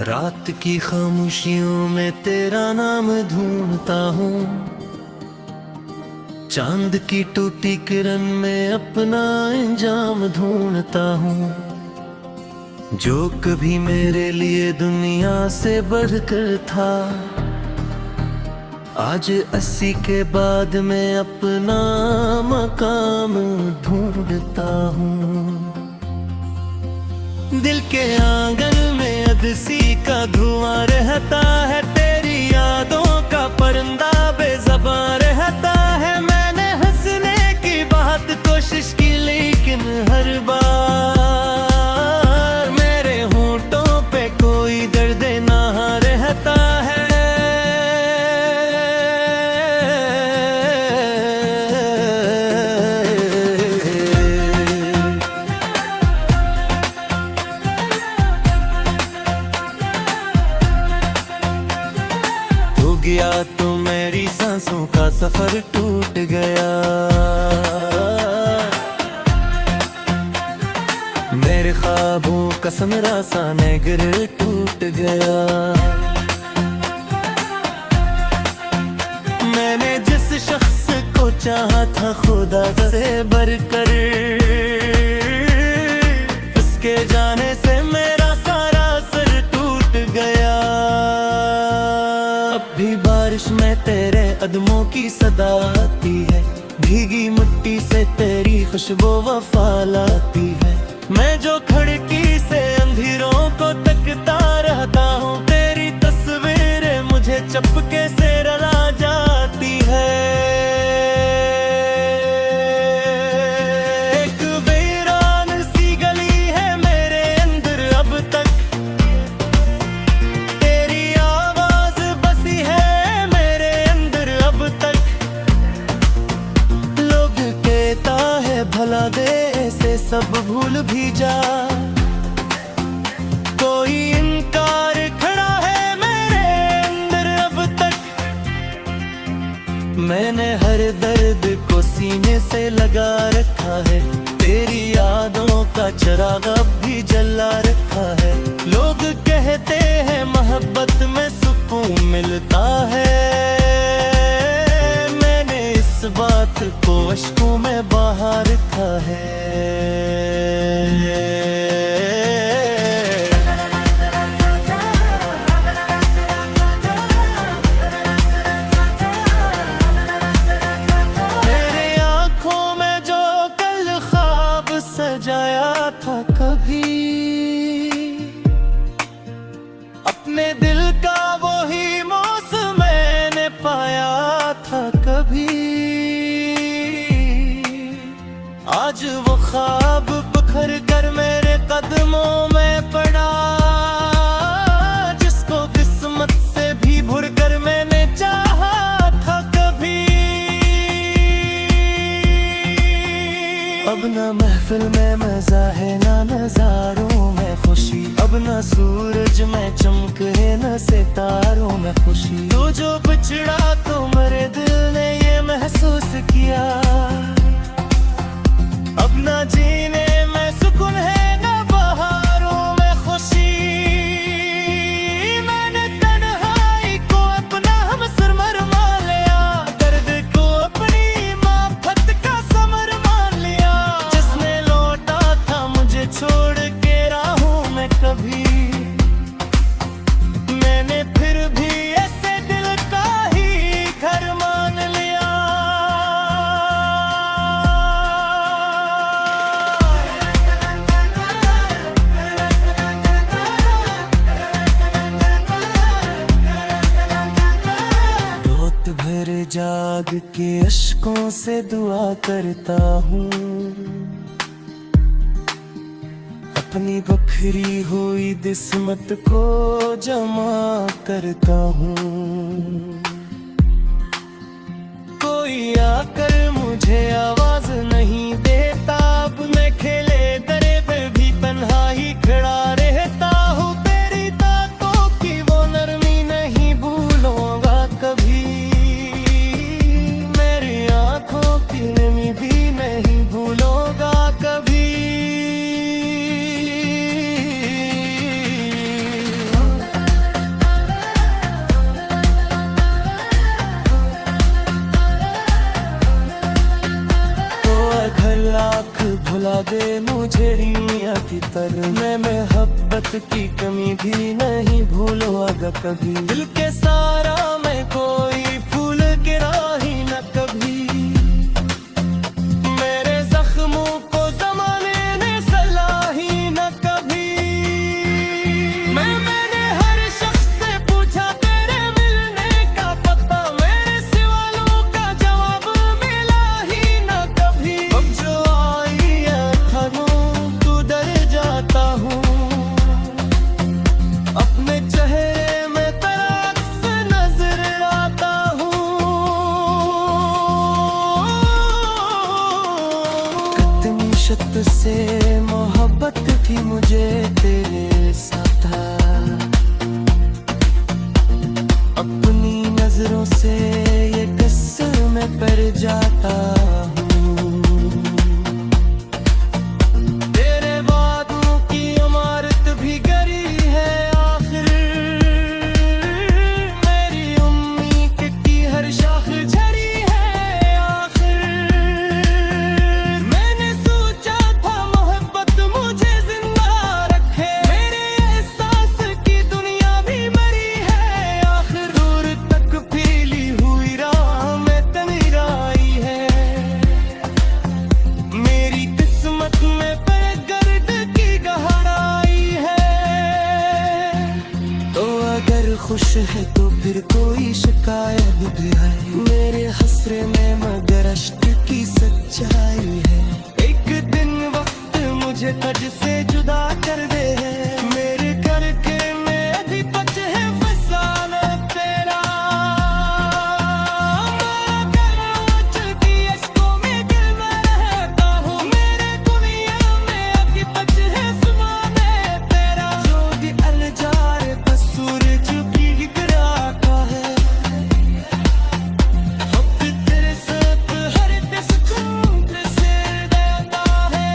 रात की खामोशियों में तेरा नाम ढूंढता हूँ, चांद की टूटी किरण में अपना इंजाम ढूंढता हूँ। जो कभी मेरे लिए दुनिया से बढ़कर था, आज 80 के बाद मैं अपना मकाम ढूंढता हूँ। दिल के आंगन में अदसी का धुआं रहता है, तेरी यादों का परिंदा बेज़बां रहता है। मैंने हंसने की बहुत कोशिश की, लेकिन हर बार मेरे होंठों पे कोई दर्द ना रहता है। गया तो मेरी सांसों का सफर टूट गया, मेरे ख्वाबों का समरा सा नगर टूट गया। मैंने जिस शख्स को चाहा था खुदा से बढ़कर, उसके जाने से मेरा सारा सर टूट गया। भी बारिश में तेरे कदमों की सदा आती है, भीगी मिट्टी से तेरी खुशबू वफा लाती है। मैं जो खिड़की से अंधेरों को तकता रहता हूँ, तेरी तस्वीरें मुझे चपके से रुला जाती है। एक वीरान सी गली है मेरे अंदर अब तक, भला दे से सब भूल भी जा। कोई इनकार खड़ा है मेरे अंदर अब तक, मैंने हर दर्द को सीने से लगा रखा है। तेरी यादों का चिराग अब भी जला रखा है। लोग कहते हैं मोहब्बत में सुकून मिलता है, इस बात को अश्कों में बहा रखा है। मेरे आँखों में जो कल ख्वाब सजाया था कभी, अपने दिल का वही मौसम मैंने पाया था कभी। आज वो ख्वाब बिखर कर मेरे कदमों में पड़ा, जिसको किस्मत से भी भुर कर मैंने चाहा था कभी। अब ना महफिल में मजा है ना नजारों में खुशी, अब ना सूरज में चमक है ना सितारों में खुशी। तो जो बिछड़ा तो मेरे दिल ने ये महसूस किया, अब ना जीने में सुकून है ना बहारों में खुशी। मैंने तन्हाई को अपना हमसर मान लिया, दर्द को अपनी माफत का समर मान लिया। जिसने लौटा था मुझे छोड़ के राहों में कभी, मैंने फिर भी ऐसे दिल का ही घर मान लिया। भर जाग के अश्कों से दुआ करता हूँ, अपनी बखरी हुई किस्मत को जमा करता हूँ। कोई आकर मुझे आवाज नहीं देता, अब मैं खेले दरे पे भी तन्हा ही खड़ा रहता हूँ। तेरी ताकों की वो नरमी नहीं भूलूंगा कभी, भी नहीं भूलूंगा कभी। भीतर मैं मोहब्बत की कमी भी नहीं भूलूंगा कभी। दिल के सारा मैं कोई फूल गिरा ही न कभी। मेरे जख्मों को जमाने ने सलाह ही न कभी। मैंने हर शख्स से पूछा तेरे मिलने का पता, मेरे सवालों का जवाब मिला ही न कभी। अब जो आई है खनों तू डर जाता हूँ, अपने चेहरे में तेरा अक्स नजर आता हूँ। कितनी शत से मोहब्बत थी मुझे तेरे साथ, अपनी नजरों से ये कसर में पड़ जाता हूँ। तेरे वादों की इमारत भी गिरी है आखिर, मेरी उम्मीद की हर शाख झड़ी है आखिर। मैंने सोचा था मोहब्बत मुझे जिंदा रखे, मेरे एहसास की दुनिया भी मरी है आखिर। दूर तक फैली हुई राह में तन्हाई आई है, मेरी किस्मत में गर्द की गहराई है। तो अगर खुश है तो फिर कोई शिकायत भी है, मेरे हसरे में मगर अश्क की सच्चाई है। एक दिन वक्त मुझे तुझसे जुदा कर दे है, मेरे घर के में अधिपत है फसाना तेरा। चलती अश्कों में गिर मैं रहता हूँ, मेरे दुनिया में अधिपत है सुमाने तेरा। जो भी अलजार का सूरज की गिराता है, अब तेरे साथ हर सुकून से देता है।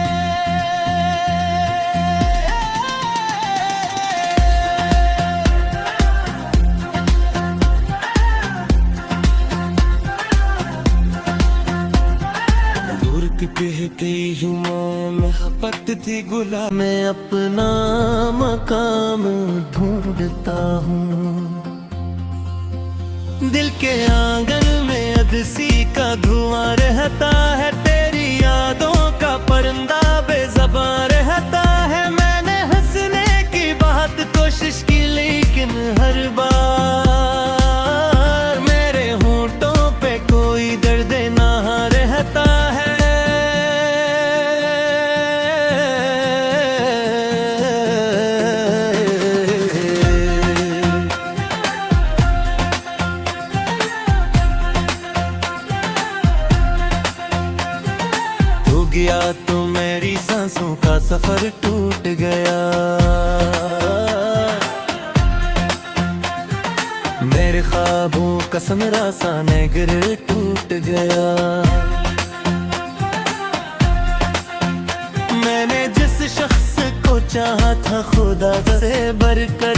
दूर की कहती हूँ मोहब्बत थी गुलाम, मैं अपना मकाम ढूंढता हूँ। दिल के आंगन में अदसी का धुआं रहता है, तेरी यादों का परिंदा बेज़बान रहता है। मैंने हंसने की बहुत कोशिश की लेकिन हर बार मेरे होंठों पे कोई दर्द ना रहता है। तू गया तो मेरी सांसों का सफर टूट गया, मेरे ख्वाबों का सनरा सा नेगर टूट गया। मैंने जिस शख्स को चाहा था खुदा से बढ़कर,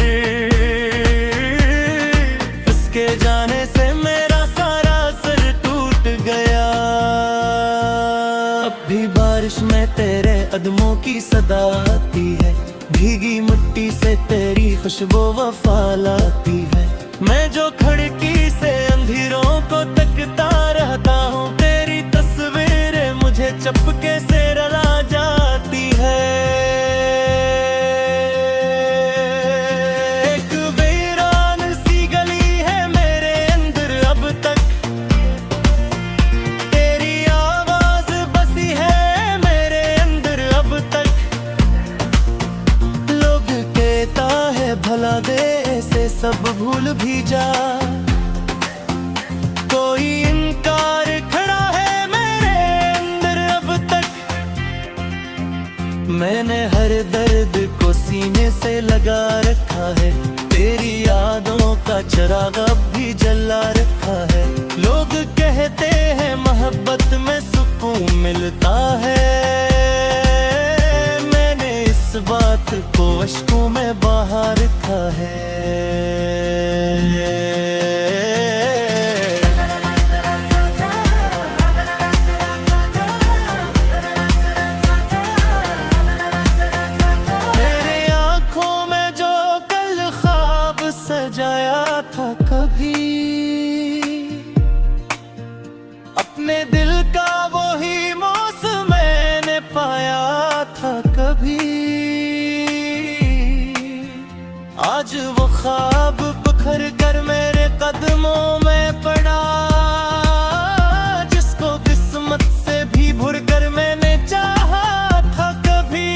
उसके जाने से मेरा सारा सर टूट गया। अब भी बारिश में तेरे कदमों की सदा आती है, भीगी मिट्टी से तेरी खुशबू वफा लाती है। मैं जो खिड़की से अंधेरों को तकता रहता हूँ, तेरी तस्वीरें मुझे चपके से रुला जाती है। एक वीरान सी गली है मेरे अंदर अब तक, तेरी आवाज बसी है मेरे अंदर अब तक। लोग कहता है भला दे से सब भूल भी जा, कोई इनकार खड़ा है मेरे अंदर अब तक। मैंने हर दर्द को सीने से लगा रखा है, तेरी यादों का चिराग अब भी जला रखा है। लोग कहते हैं मोहब्बत में सुकून मिलता है, मैंने इस बात को अश्कों में बहा रखा है। आज वो ख्वाब बिखर कर मेरे कदमों में पड़ा, जिसको किस्मत से भी भुर कर मैंने चाहा था कभी।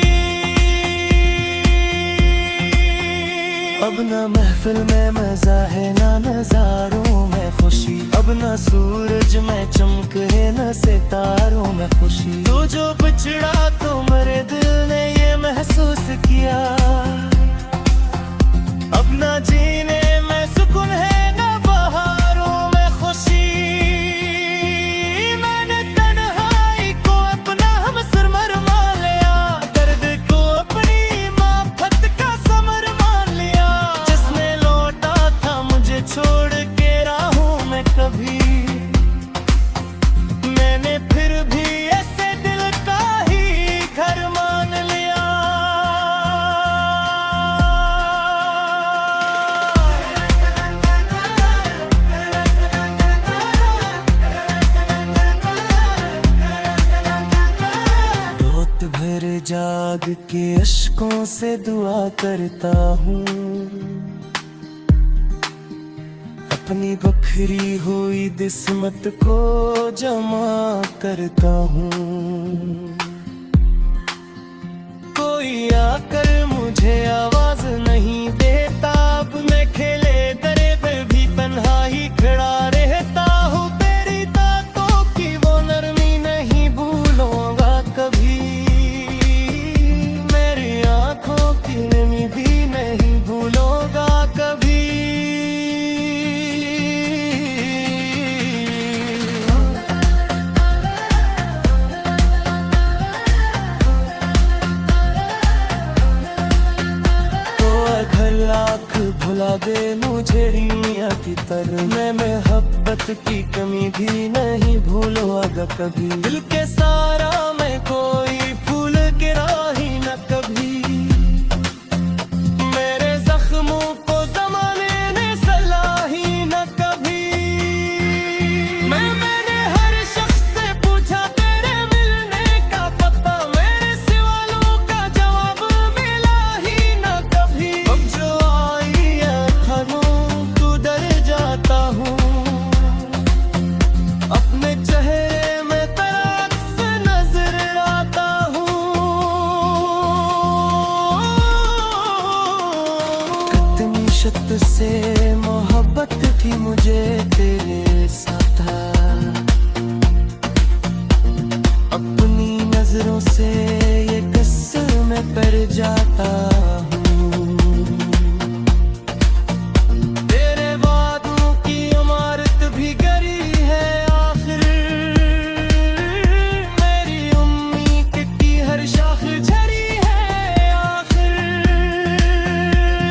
अब ना महफिल में मजा है ना नजारों में खुशी, अब ना सूरज में चमक है ना सितारों में खुशी। तो जो बिछड़ा तो मेरे दिल ने ये महसूस किया, अब ना जीने में सुकून है ना बहारों में खुशी। मैंने तन्हाई को अपना हमसर मान लिया, दर्द को अपनी माफत का समर मान लिया। जिसने लौटा था मुझे छोड़ के राहों में कभी, मैंने फिर भी ऐसे दिल का ही घर मान लिया। रात भर जाग के अश्कों से दुआ करता हूँ, अपनी बखरी हुई किस्मत को जमा करता हूँ। कोई आकर मुझे आवाज नहीं देता, अब मैं खेले दरे पे भी तन्हा ही खड़ा रहता हूँ। तेरी बातों की वो नरमी नहीं भूलूंगा कभी, मेरी आंखों की नमी भी नहीं भूलूंगा कभी। लाख भुला दे मुझे दुनिया की तरह, मैं मोहब्बत की कमी भी नहीं भूलूंगा कभी। दिल के सारा में कोई फूल गिरा ही न कभी, मेरे जख्मों को जमाने ने सलाह ही न कभी। मैंने हर शख्स से पूछा तेरे मिलने का पता, मेरे सवालों का जवाब मिला ही न कभी। अब जो आई है खनों तू डर जाता हूँ, अपने चेहरे में तेरा अक्स नजर आता हूँ। कितनी शत से मोहब्बत थी मुझे तेरे साथ, अपनी नजरों से ये कसर में पड़ जाता हूँ। तेरे वादों की इमारत भी गिरी है आखिर, मेरी उम्मीद की हर शाख झड़ी है आखिर।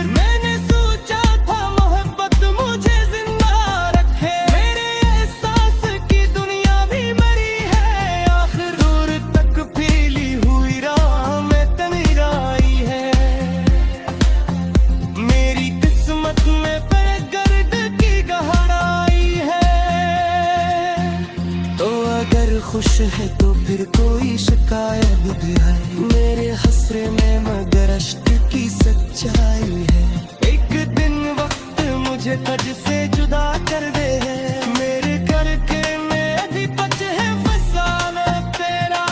मैंने सोचा था मोहब्बत मुझे जिंदा रखे, मेरे एहसास की दुनिया भी मरी है आखिर। दूर तक फैली हुई राह में तमीर आई है, मेरी किस्मत में गर्द की गहराई है। तो अगर खुश है तो फिर कोई शिकायत भी है, मेरे हसरे में मगर अश्क की सच्चाई है। एक दिन वक्त मुझे तुझसे जुदा कर दे, मेरे करके में अधिपत है फसाना तेरा।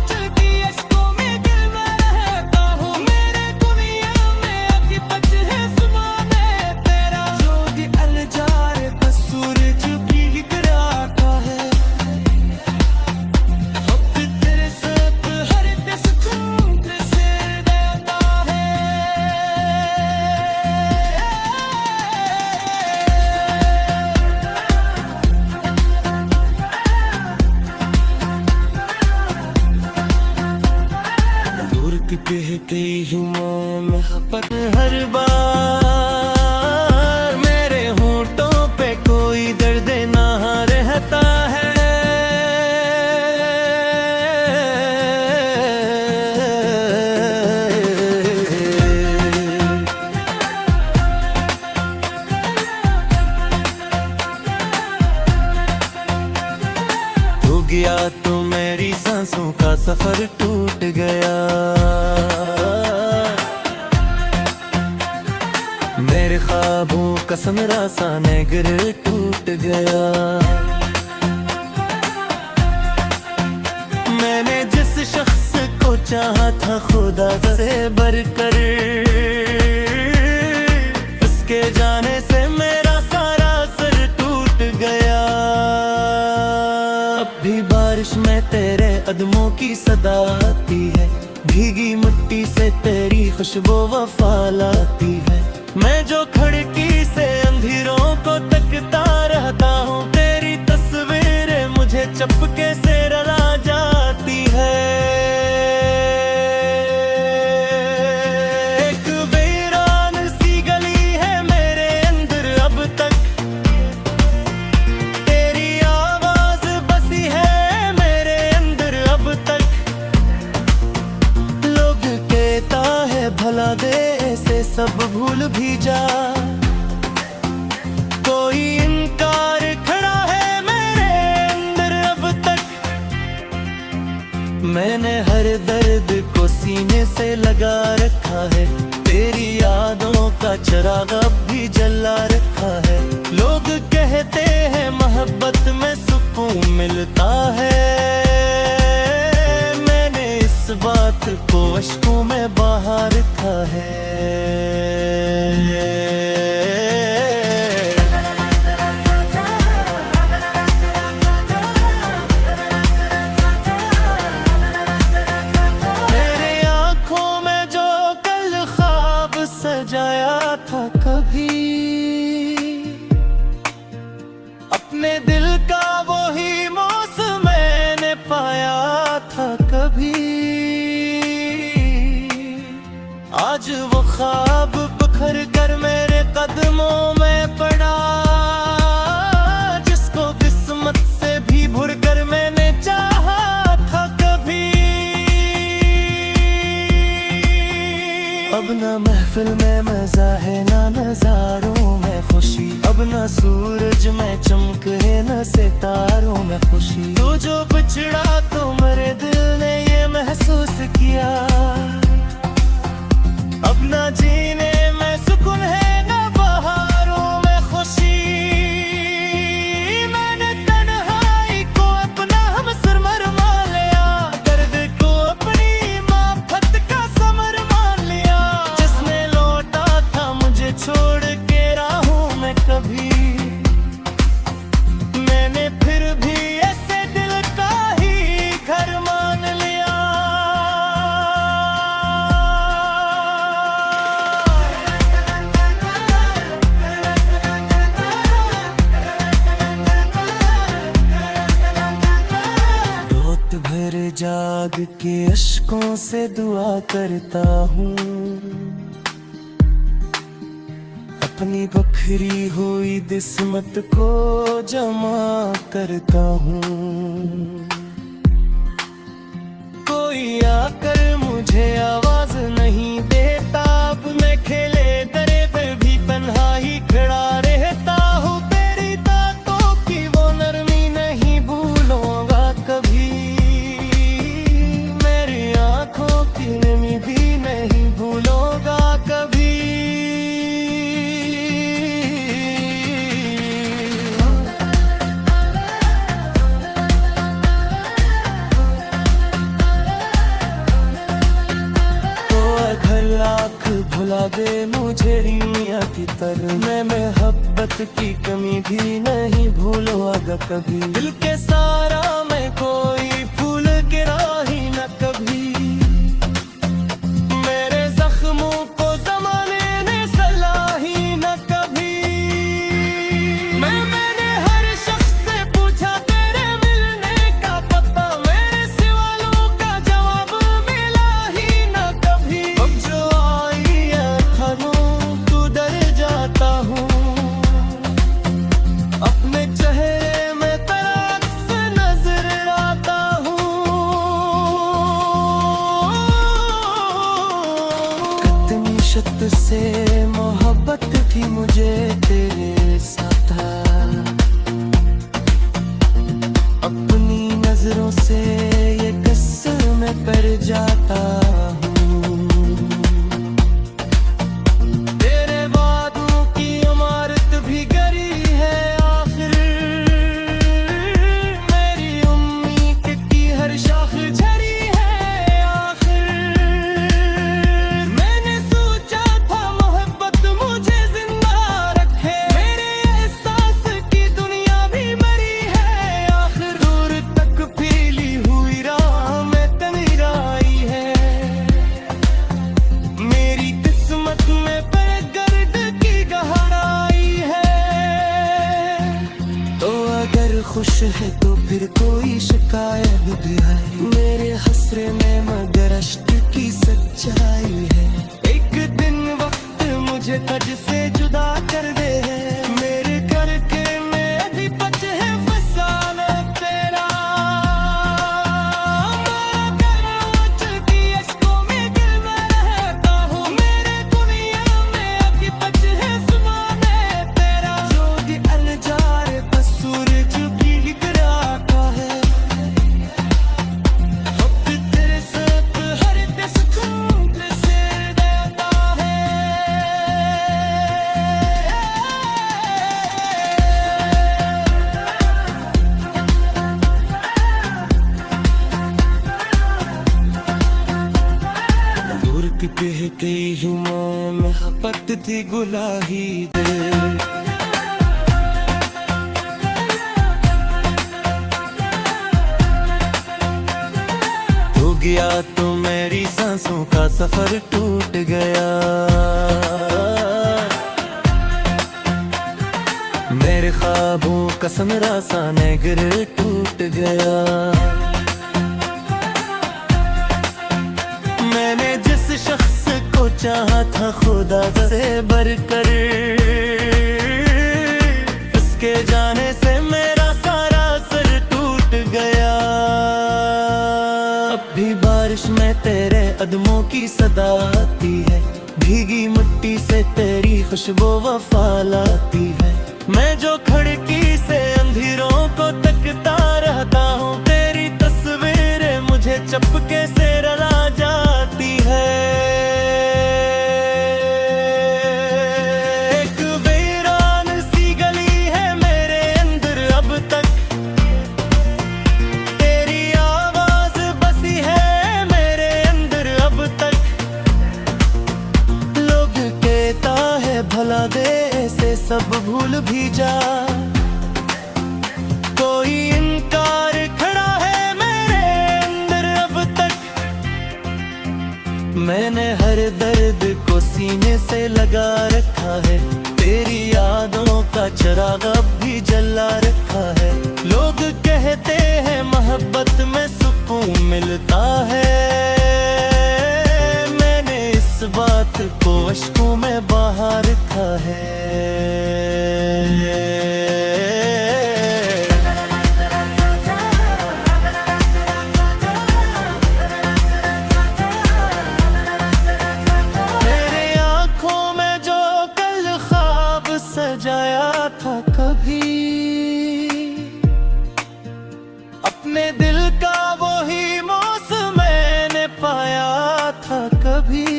चल की अश्कों में दिल में रहता हूँ, मेरे दुनिया में अधिपत है ज़माने तेरा। जो भी अलजार बस सूरज की गिराता है, वक्त तेरे साथ हर सुकून से देता है। दूर की बहती हुआ मोहब्बत हर बार मेरे होंठों पे कोई दर्द ना रहता है। गया तो मेरी सांसों का सफर टूट गया। मेरे ख्वाबों का सनरा सा नेगर टूट गया। मैंने जिस शख्स को चाहा था खुदा से बढ़कर, उसके जाने से मेरा सारा सर टूट गया। अब भी बारिश में तेरे कदमों की सदा आती है, भीगी मिट्टी से तेरी खुशबू वफा लाती है। मैं जो खिड़की से अंधेरों को तकता रहता हूँ, तेरी तस्वीरें मुझे चपके से रुला जाती है। एक वीरान सी गली है मेरे अंदर अब तक, तेरी आवाज बसी है मेरे अंदर अब तक। लोग कहता है भला दे से सब भूल भी जा, कोई इनकार खड़ा है मेरे अंदर अब तक। मैंने हर दर्द को सीने से लगा रखा है, तेरी यादों का चिराग अब भी जला रखा है। लोग कहते हैं मोहब्बत में सुकून मिलता है, मैंने इस बात को अश्कों में बहा रखा है। मेरे आंखों में जो कल ख्वाब सजाया था कभी, अपने दिल का वही मौसम मैंने पाया था कभी। आज वो ख्वाब बिखर कर मेरे कदमों में पड़ा, जिसको किस्मत से भी भुर कर मैंने चाहा था कभी। अब ना महफिल में मजा है ना नजारों में खुशी, अब ना सूरज में चमक है ना सितारों में खुशी। तू जो बिछड़ा तो मेरे दिल ने ये महसूस किया, अब ना जीने में सुकून है ना बहारों में खुशी। मैंने तन्हाई को अपना हमसर मान लिया, दर्द को अपनी माफत का समर मान लिया। जिसने लौटा था मुझे छोड़ के राहों में कभी, मैंने फिर भी ऐसे दिल का ही घर मान लिया। भर जाग के अश्कों से दुआ करता हूँ, अपनी बखरी हुई किस्मत को जमा करता हूँ। कोई आकर मुझे आवाज नहीं देता, अब मैं खेले दरे पे भी तन्हा ही खड़ा रहता हूँ। तेरी बातों की वो नरमी नहीं भूलूंगा कभी, आँखों की नमी भी नहीं भूलूंगा कभी। तो अगर लाख भुला दे मुझे दुनिया की तरह, मैं मोहब्बत की कमी भी नहीं भूलूंगा कभी। दिल के सारा में कोई फूल गिरा ही न कभी, से मोहब्बत थी मुझे तेरे साथ, अपनी नजरों से ये कसम मैं कर जाता हूँ। तेरे वादों दूसरे में मगर अश्क की सच्चाई है। एक दिन वक्त मुझे तुझसे जुदा कर दे, मेरे करके में भी बच है फसाना तेरा। मैं करवट की अश्कों में गिर मैं रहता हूँ, मेरे दुनिया में अभी बच है ज़माने तेरा। जो भी अनजारे बस सूरज की गिरा का है, वक्त तेरे साथ हर सुकून से देता है। दूर की कहती हूँ मैं मोहब्बत थी गुलाही दे। तू गया तो मेरी सांसों का सफर टूट गया, मेरे ख्वाबों का सनरा सा नगर टूट गया। मैंने जिस शख्स को चाहा था खुदा से बढ़कर, उसके जाने से मेरा सारा सर टूट गया। अब भी बारिश में तेरे कदमों की सदा आती है, भीगी मिट्टी से तेरी खुशबू वफा लाती है। मैं जो खिड़की से अंधेरों को तकता रहता हूँ, तेरी तस्वीरें मुझे चपके से रुला जाती है। एक वीरान सी गली है मेरे अंदर अब तक, तेरी आवाज बसी है मेरे अंदर अब तक। लोग कहता है भला दे से सब भूल भी जा, कोई इनकार खड़ा है मेरे अंदर अब तक। मैंने हर दर्द को सीने से लगा रखा है, तेरी यादों का चिराग अब भी जला रखा है। लोग कहते हैं मोहब्बत में सुकून मिलता है, मैंने इस बात को अश्कों में बहा रखा है। तेरे आँखों में जो कल ख्वाब सजाया था कभी, अपने दिल का वही मौसम मैंने पाया था कभी।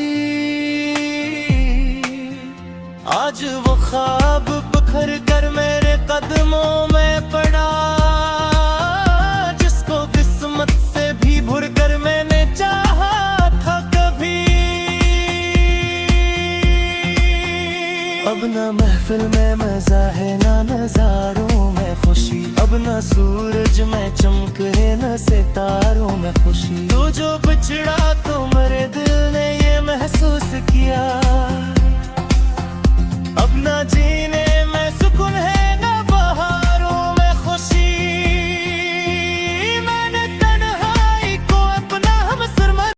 आज वो ख्वाब बिखर कर मेरे कदमों में पड़ा, जिसको किस्मत से भी भुर कर मैंने चाहा था कभी। अब ना महफिल में मजा है ना नजारों में खुशी, अब ना सूरज में चमक है ना सितारों में खुशी। तू जो बिछड़ा